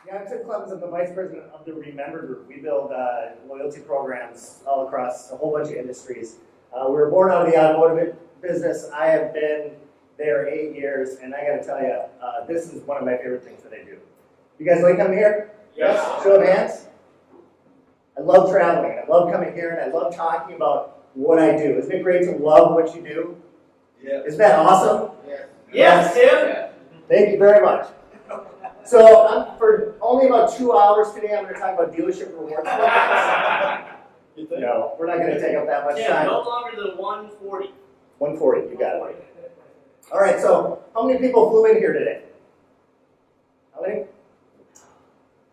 Yeah, I'm Tim Clemens. I'm the Vice President of the Remember Group. We build loyalty programs all across a whole bunch of industries. We were born out of the automotive business. I have been there 8 years, and I got to tell you, this is one of my favorite things that I do. You guys like coming here? Yes. Show of hands. I love traveling. I love coming here, and I love talking about what I do. Isn't it great to love what you do? Yeah. Isn't that awesome? Yes, Tim. Thank you very much. So for only about 2 hours today, I'm going to talk about dealership rewards. No, we're not going to take up that much Tim, time. no longer than 140. 140, you got it. All right, so how many people flew in here today? How many?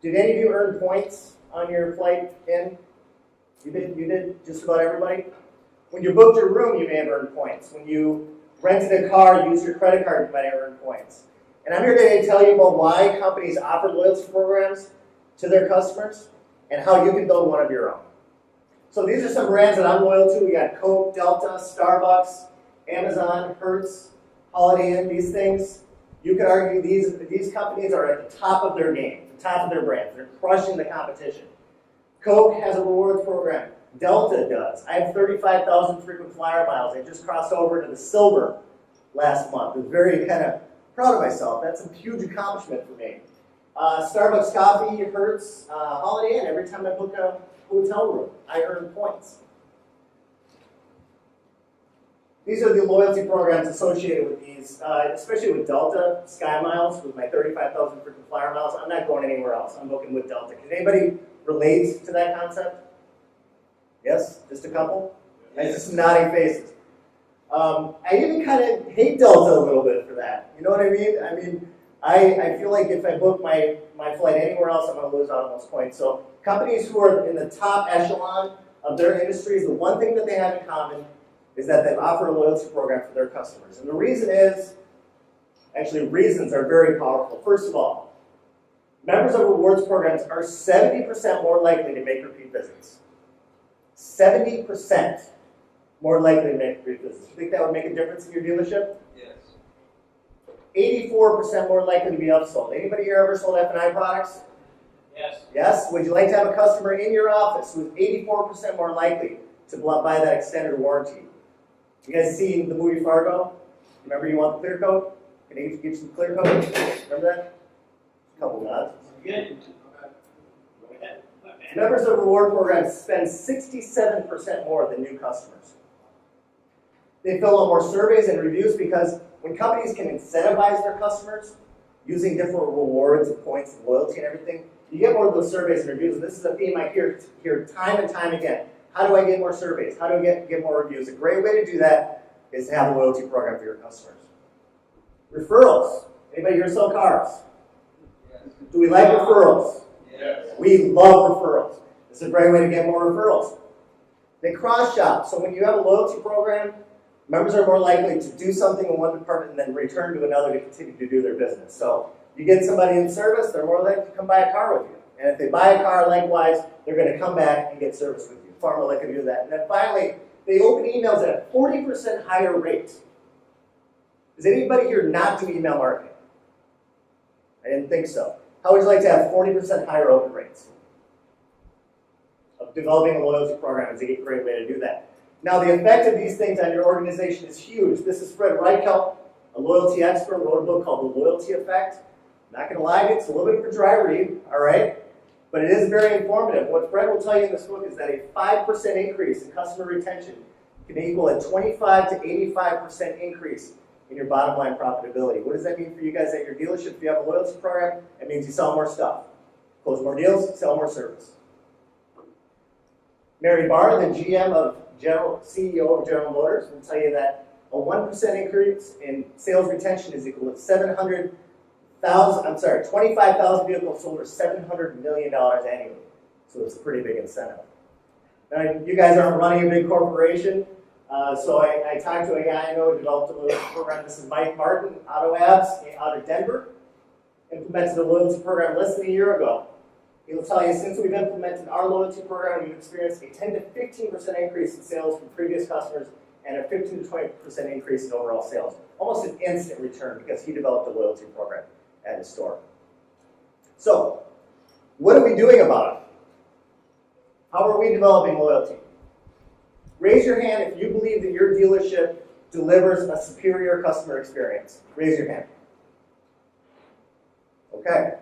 Did any of you earn points on your flight in? You did? Just about everybody? When you booked your room, you may have earned points. When you rented a car, used your credit card, you might have earned points. And I'm here today to tell you about why companies offer loyalty programs to their customers and how you can build one of your own. So these are some brands that I'm loyal to. We got Coke, Delta, Starbucks, Amazon, Hertz, Holiday Inn, these things. You could argue these companies are at the top of their game, the top of their brands. They're crushing the competition. Coke has a rewards program. Delta does. I have 35,000 frequent flyer miles. I just crossed over to the silver last month. I was very kind of proud of myself. That's a huge accomplishment for me. Starbucks coffee, Hertz, Holiday Inn. Every time I book a hotel room, I earn points. These are the loyalty programs associated with these, especially with Delta, Sky Miles, with my 35,000 frequent flyer miles. I'm not going anywhere else. I'm booking with Delta. Can anybody relate to that concept? Yes? Just a couple? I see some nodding faces. I even kind of hate Delta a little bit for that. You know what I mean? I feel like if I book my flight anywhere else, I'm going to lose out on those points. So companies who are in the top echelon of their industries, the one thing that they have in common is that they offer a loyalty program for their customers. And the reason is, actually reasons are very powerful. First of all, members of rewards programs are 70% more likely to make repeat visits. 70% more likely to make repeat visits. You think that would make a difference in your dealership? Yes. 84% more likely to be upsold. Anybody here ever sold F&I products? Yes. Yes? Would you like to have a customer in your office who's 84% more likely to buy that extended warranty? You guys seen the movie Fargo? Remember you want the clear coat? Can I get you some clear coat? Remember that? A couple nods. Good. Members of reward programs spend 67% more than new customers. They fill out more surveys and reviews because when companies can incentivize their customers using different rewards and points and loyalty and everything, you get more of those surveys and reviews. And this is a theme I hear time and time again. How do I get more surveys? How do I get more reviews? A great way to do that is to have a loyalty program for your customers. Referrals. Anybody here sell cars? Yes. Do we like referrals? Yes. We love referrals. This is a great way to get more referrals. They cross-shop. So when you have a loyalty program, members are more likely to do something in one department and then return to another to continue to do their business. So you get somebody in service, they're more likely to come buy a car with you. And if they buy a car, likewise, they're going to come back and get service with you. Far more likely to do that. And then finally, they open emails at a 40% higher rate. Does anybody here not do email marketing? I didn't think so. How would you like to have 40% higher open rates of developing a loyalty program? Is a great way to do that. Now, the effect of these things on your organization is huge. This is Fred Reichelt, a loyalty expert, wrote a book called The Loyalty Effect. I'm not going to lie to you, it's a little bit of a dry read, all right? But it is very informative. What Fred will tell you in this book is that a 5% increase in customer retention can equal a 25 to 85% increase in your bottom line profitability. What does that mean for you guys at your dealership? If you have a loyalty program, it means you sell more stuff. Close more deals, sell more service. Mary Barr, the CEO of General Motors, will tell you that a 1% increase in sales retention is equal to 25,000 vehicles sold for $700 million annually. So it's a pretty big incentive. Now, you guys aren't running a big corporation, so I talked to a guy I know who developed a loyalty program. This is Mike Martin, AutoAbs, out of Denver. Implemented a loyalty program less than a year ago. He'll tell you, since we've implemented our loyalty program, we've experienced a 10 to 15% increase in sales from previous customers and a 15 to 20% increase in overall sales. Almost an instant return because he developed a loyalty program at his store. So, What are we doing about it? How are we developing loyalty? Raise your hand if you believe that your dealership delivers a superior customer experience. Raise your hand. Okay.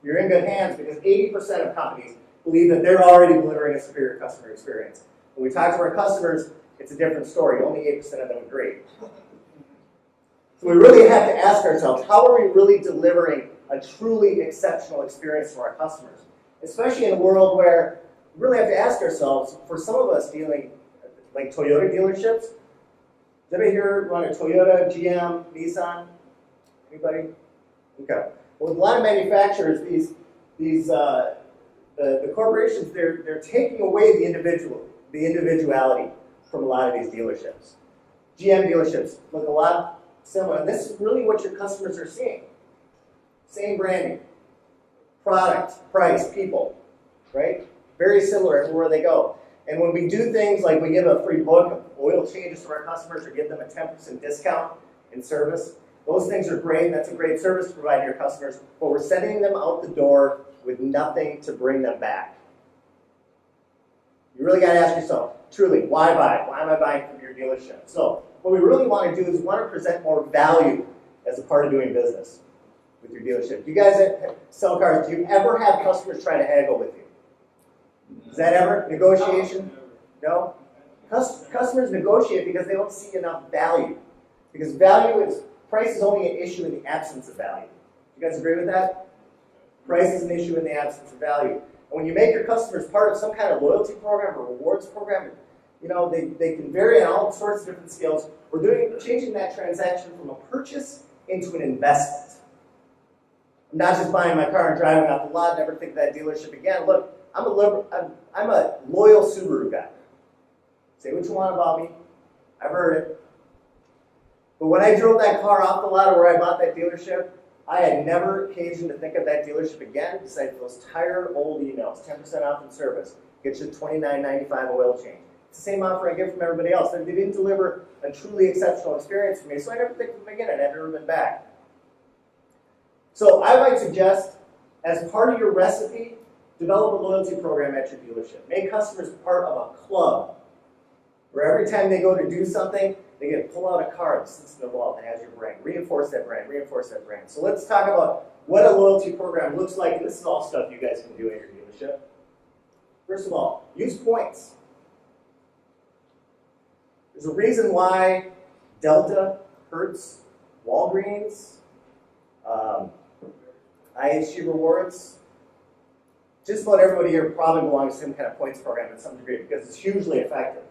You're in good hands because 80% of companies believe that they're already delivering a superior customer experience. When we talk to our customers, it's a different story. Only 8% of them agree. So we really have to ask ourselves, how are we really delivering a truly exceptional experience to our customers? Especially in a world where we really have to ask ourselves, for some of us dealing like Toyota dealerships, does anybody here run a Toyota, GM, Nissan? Anybody? Okay. Well, with a lot of manufacturers, the corporations, they're taking away the individuality from a lot of these dealerships. GM dealerships look a lot similar, and this is really what your customers are seeing. Same branding, product, price, people, right? Very similar everywhere they go. And when we do things like we give a free book of oil changes to our customers or give them a 10% discount in service, those things are great. That's a great service to provide to your customers, but we're sending them out the door with nothing to bring them back. You really got to ask yourself, truly, why buy? Why am I buying from your dealership? So what we really want to do is we want to present more value as a part of doing business with your dealership. Do you guys that sell cars, do you ever have customers try to haggle with you? Is that ever? Negotiation? No? Customers negotiate because they don't see enough value. Because price is only an issue in the absence of value. You guys agree with that? Price is an issue in the absence of value. And when you make your customers part of some kind of loyalty program or rewards program, they can vary on all sorts of different scales. We're changing that transaction from a purchase into an investment. I'm not just buying my car and driving off the lot and never think of that dealership again. Look, I'm a loyal Subaru guy. Say what you want about me. I've heard it. But when I drove that car off the lot or where I bought that dealership, I had never occasion to think of that dealership again besides those tired old emails, 10% off in service, get you $29.95 oil change. It's the same offer I get from everybody else. They didn't deliver a truly exceptional experience for me, so I never think of them again, and I've never been back. So I might suggest, as part of your recipe, develop a loyalty program at your dealership. Make customers part of a club where every time they go to do something, they get to pull out a card that sits in their wallet that has your brand. Reinforce that brand, reinforce that brand. So let's talk about what a loyalty program looks like, and this is all stuff you guys can do at your dealership. First of all, use points. There's a reason why Delta, Hertz, Walgreens, IHG Rewards, just about everybody here probably belongs to some kind of points program to some degree because it's hugely effective.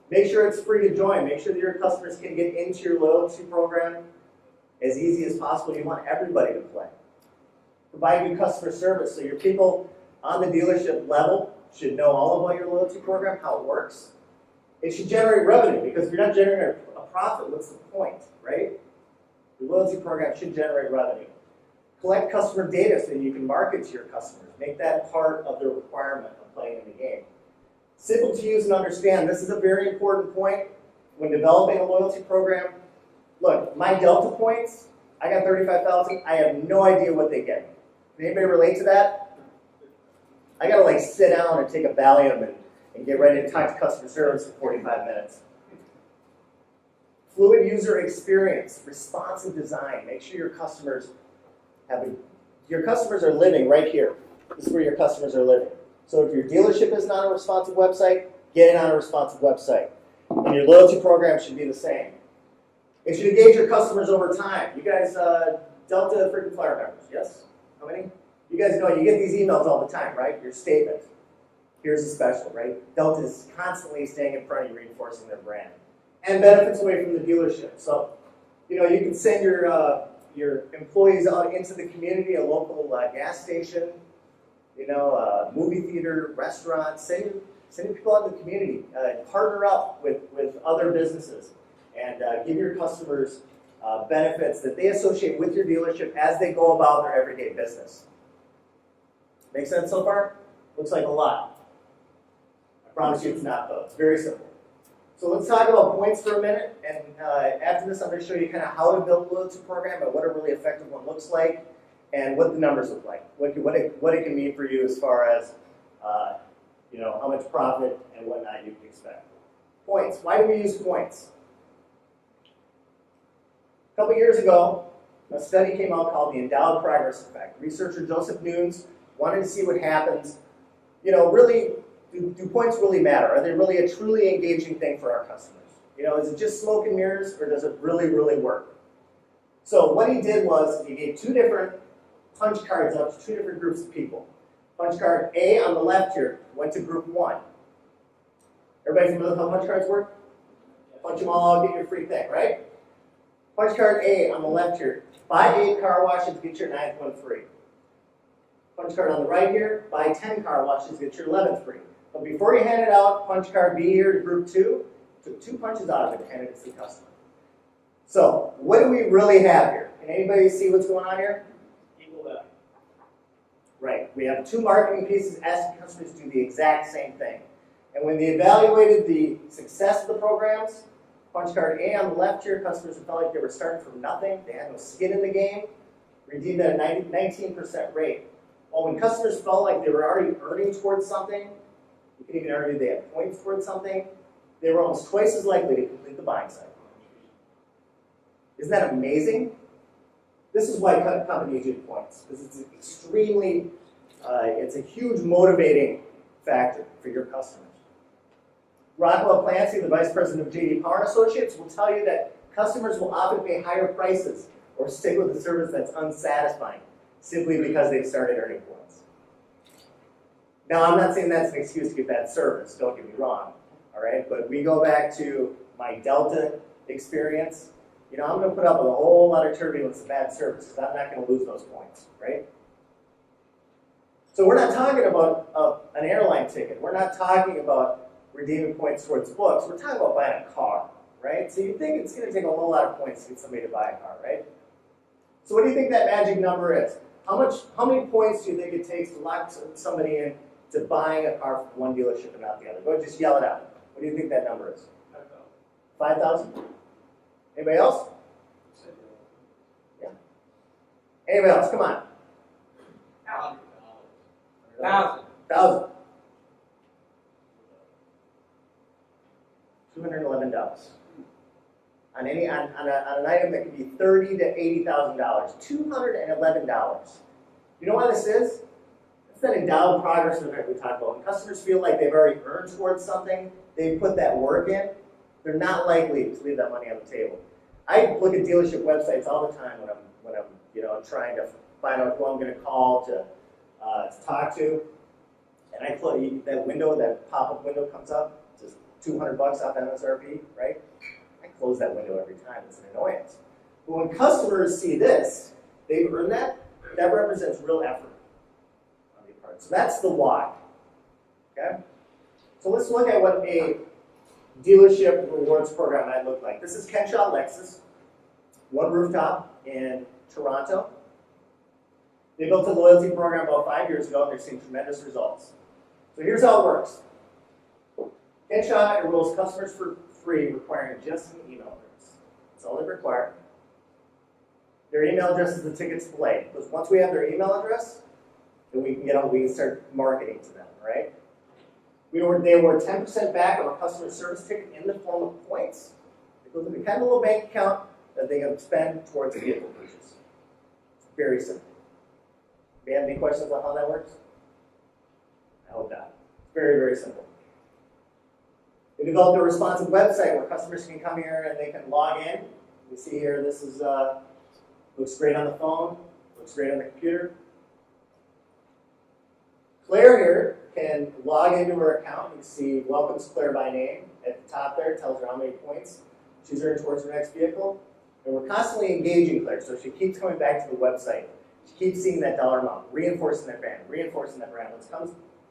Make sure it's free to join. Make sure that your customers can get into your loyalty program as easy as possible. You want everybody to play. Provide good customer service so your people on the dealership level should know all about your loyalty program, how it works. It should generate revenue because if you're not generating a profit, what's the point, right? Your loyalty program should generate revenue. Collect customer data so you can market to your customers. Make that part of the requirement of playing in the game. Simple to use and understand. This is a very important point when developing a loyalty program. Look, my Delta points, I got 35,000. I have no idea what they get me. Can anybody relate to that? I got to sit down and take a Valium and get ready to talk to customer service for 45 minutes. Fluid user experience, responsive design. Make sure your customers are living right here. This is where your customers are living. So if your dealership isn't on a responsive website, get it on a responsive website. And your loyalty program should be the same. It should engage your customers over time. You guys, Delta frequent flyer members, yes? How many? You guys know you get these emails all the time, right? Your statement. Here's a special, right? Delta is constantly staying in front of you, reinforcing their brand. And benefits away from the dealership. So, you can send your employees out into the community, a local gas station, a movie theater, restaurant. Send people out in the community. Partner up with other businesses and give your customers benefits that they associate with your dealership as they go about their everyday business. Make sense so far? Looks like a lot. I promise you it's not, though. It's very simple. So let's talk about points for a minute, and after this I'm going to show you kind of how to build a loyalty program and what a really effective one looks like. and what the numbers look like, what it can mean for you as far as how much profit and whatnot you can expect. Points. Why do we use points? A couple years ago, a study came out called the Endowed Progress Effect. Researcher Joseph Nunes wanted to see what happens. Really, do points really matter? Are they really a truly engaging thing for our customers? Is it just smoke and mirrors, or does it really, really work? So what he did was he gave two different punch cards out to two different groups of people. Punch card A on the left here went to group 1. Everybody familiar with how punch cards work? Punch them all out, get your free thing, right? Punch card A on the left here. Buy 8 car washes, get your 9th one free. Punch card on the right here. Buy 10 car washes, get your 11th free. But before you hand it out, punch card B here to group 2, took 2 punches out of it and handed it to the customer. So, what do we really have here? Can anybody see what's going on here? Equal value. Right. We have 2 marketing pieces asking customers to do the exact same thing. And when they evaluated the success of the programs, punch card A on the left here, customers who felt like they were starting from nothing, they had no skin in the game, redeemed at a 19% rate. Well, when customers felt like they were already earning towards something, you can even argue they had points towards something, they were almost twice as likely to complete the buying cycle. Isn't that amazing? This is why companies use points, because it's extremely, it's a huge motivating factor for your customers. Rockwell Clancy, the Vice President of J.D. Power & Associates, will tell you that customers will often pay higher prices or stick with a service that's unsatisfying, simply because they've started earning points. Now, I'm not saying that's an excuse to get bad service, don't get me wrong, all right? But we go back to my Delta experience. I'm going to put up with a whole lot of turbulence and bad service because I'm not going to lose those points, right? So we're not talking about an airline ticket. We're not talking about redeeming points towards books. We're talking about buying a car, right? So you think it's going to take a whole lot of points to get somebody to buy a car, right? So what do you think that magic number is? How many points do you think it takes to lock somebody in to buying a car from one dealership and not the other? Go ahead, just yell it out. What do you think that number is? 5,000? Anybody else? Yeah. Anybody else? Come on. $1,000. $211. On an item that could be $30,000 to $80,000. $211. You know why this is? It's that endowed progress effect we talked about. When customers feel like they've already earned towards something, they put that work in, they're not likely to leave that money on the table. I look at dealership websites all the time when I'm trying to find out who I'm going to call to talk to, and I close that window, that pop-up window comes up, just $200 off MSRP, right? I close that window every time. It's an annoyance. But when customers see this, they've earned that. That represents real effort on their part. So that's the why. Okay. So let's look at what a dealership rewards program might look like. This is Kenshaw Lexus, one rooftop in Toronto. They built a loyalty program about 5 years ago, and they're seeing tremendous results. So here's how it works. Kenshaw enrolls customers for free, requiring just an email address. That's all they require. Their email address is the ticket display. Because once we have their email address, then we can start marketing to them, right? They award 10% back on a customer service ticket in the form of points. It goes into kind of a little bank account that they can spend towards a vehicle purchase. It's very simple. Do you have any questions on how that works? I hope not. It's very, very simple. They developed a responsive website where customers can come here and they can log in. You see here, this is looks great on the phone, looks great on the computer. Claire here can log into her account. You can see welcomes Claire by name at the top there. It tells her how many points she's earned towards her next vehicle. And we're constantly engaging Claire, so she keeps coming back to the website. She keeps seeing that dollar amount, reinforcing that brand, reinforcing that brand.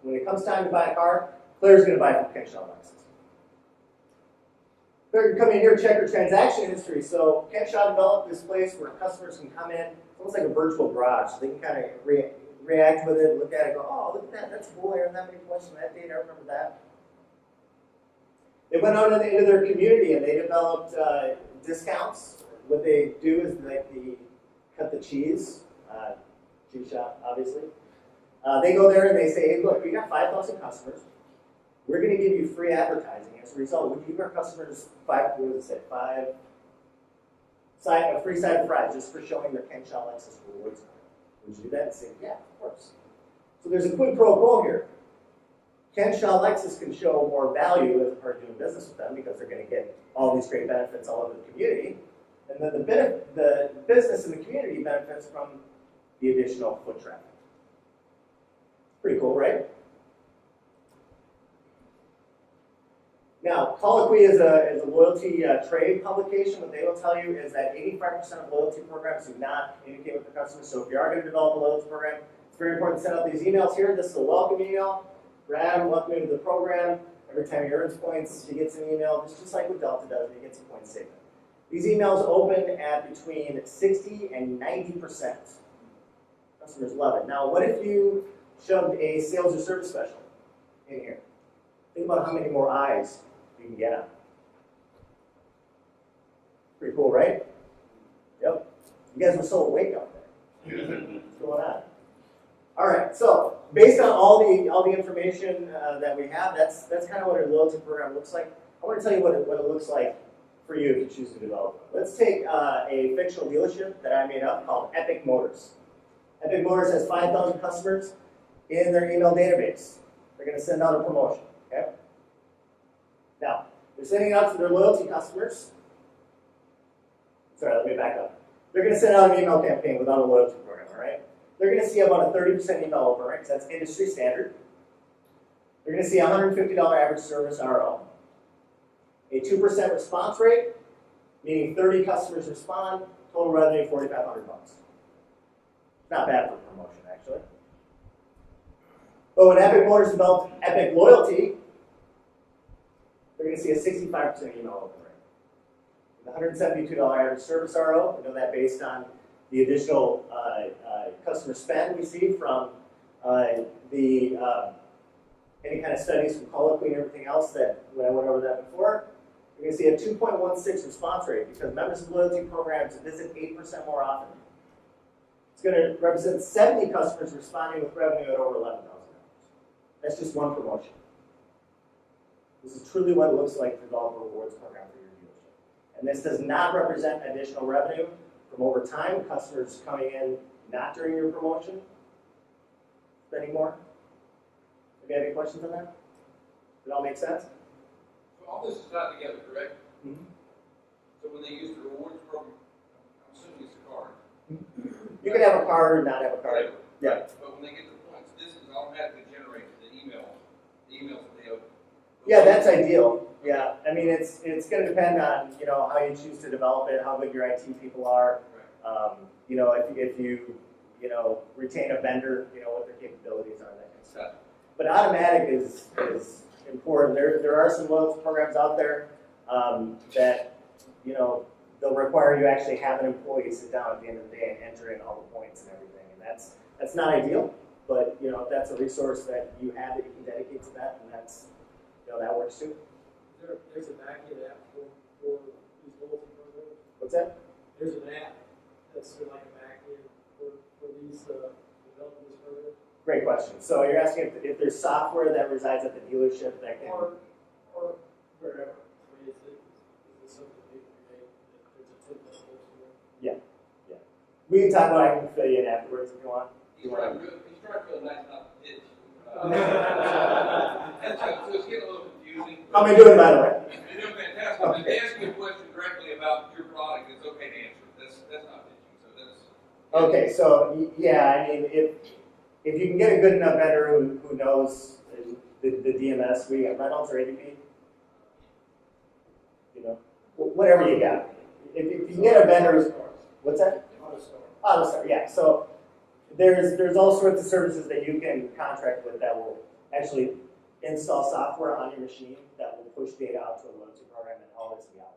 When it comes time to buy a car, Claire's going to buy from Kenshaw Lexus. Claire can come in here and check her transaction history. So Kenshaw developed this place where customers can come in. It's almost like a virtual garage. So they can kind of react with it, look at it, go, oh, look at that, that's cool, I earned that many points from that date, I remember that. They went out into their community and they developed discounts. What they do is cut the cheese. G-Shot, obviously. They go there and they say, hey, look, we got 5,000 customers. We're going to give you free advertising. As a result, would you give our customers a free side of fries just for showing their Ken Shaw Lexus rewards card? Would you do that? And say, yeah, of course. So there's a quid pro quo here. Ken Shaw Lexus can show more value as a part of doing business with them because they're going to get all these great benefits all over the community. And then the business and the community benefits from the additional foot traffic. Pretty cool, right? Now, Colloquy is a loyalty trade publication. What they will tell you is that 85% of loyalty programs do not communicate with the customers. So if you are going to develop a loyalty program, it's very important to send out these emails here. This is a welcome email. Brad, welcome you to the program. Every time he earns points, he gets an email. It's just like what Delta does. He gets a point statement. These emails open at between 60 and 90%. Customers love it. Now, what if you shoved a sales or service special in here? Think about how many more eyes you can get on. Pretty cool, right? Yep. You guys were so awake out there. What's going on? All right. So based on all the information that we have, that's kind of what our loyalty program looks like. I want to tell you what it looks like for you if you choose to develop one. Let's take a fictional dealership that I made up called Epic Motors. Epic Motors has 5,000 customers in their email database. They're going to send out a promotion. Okay. Now, they're sending it out to their loyalty customers. Sorry, let me back up. They're going to send out an email campaign without a loyalty program, all right? They're going to see about a 30% email open rate, because that's industry standard. They're going to see $150 average service RO. A 2% response rate, meaning 30 customers respond, total revenue $4,500. Not bad for promotion, actually. But when Epic Motors developed Epic Loyalty, they're going to see a 65% email open rate. With $172 average service RO, we know that based on the additional customer spend we see from any kind of studies from Colloquy and everything else that when I went over that before. You're going to see a 2.16 response rate because members of loyalty programs visit 8% more often. It's going to represent 70 customers responding with revenue at over $11,000. That's just one promotion. This is truly what it looks like to develop a rewards program for your dealership. And this does not represent additional revenue from over time, customers coming in not during your promotion, spending more. Have you have any questions on that? Does it all make sense? So all this is tied together, correct? Mm-hmm. So when they use the rewards program, I'm assuming it's a card. You can have a card or not have a card. Whatever. Yeah. But when they get the points, this is automatically generated the emails that they open. Yeah, that's ideal. Yeah, I mean it's going to depend on how you choose to develop it, how good your IT people are. Right. If you retain a vendor, what their capabilities are, that kind of stuff. But automatic is important. There are some loyalty programs out there that they'll require you actually have an employee sit down at the end of the day and enter in all the points and everything, and that's not ideal. But if that's a resource that you have that you can dedicate to that, then that's that works too. There's a back-end app for these loyalty programs. What's that? There's an app that's sort of like a back-end for these developing this program. Great question. So you're asking if there's software that resides at the dealership that can... Or wherever. I mean, is it something that people create that there's a template somewhere? Yeah. We can talk about it. I can fill you in afterwards if you want. He's trying real nice not to pitch. So it's getting a little confusing. How am I doing, by the way? You're doing fantastic. Okay. If they ask you a question directly about your product, it's okay to answer. That's not pitching. So that's Okay, so yeah, I mean, if you can get a good enough vendor who knows the DMS, we got Reynolds or ADP, whatever you got. If you can get a vendor, what's that? AutoStar, yeah. So there's all sorts of services that you can contract with that will actually install software on your machine that will push data out to a loyalty program and all this will be out.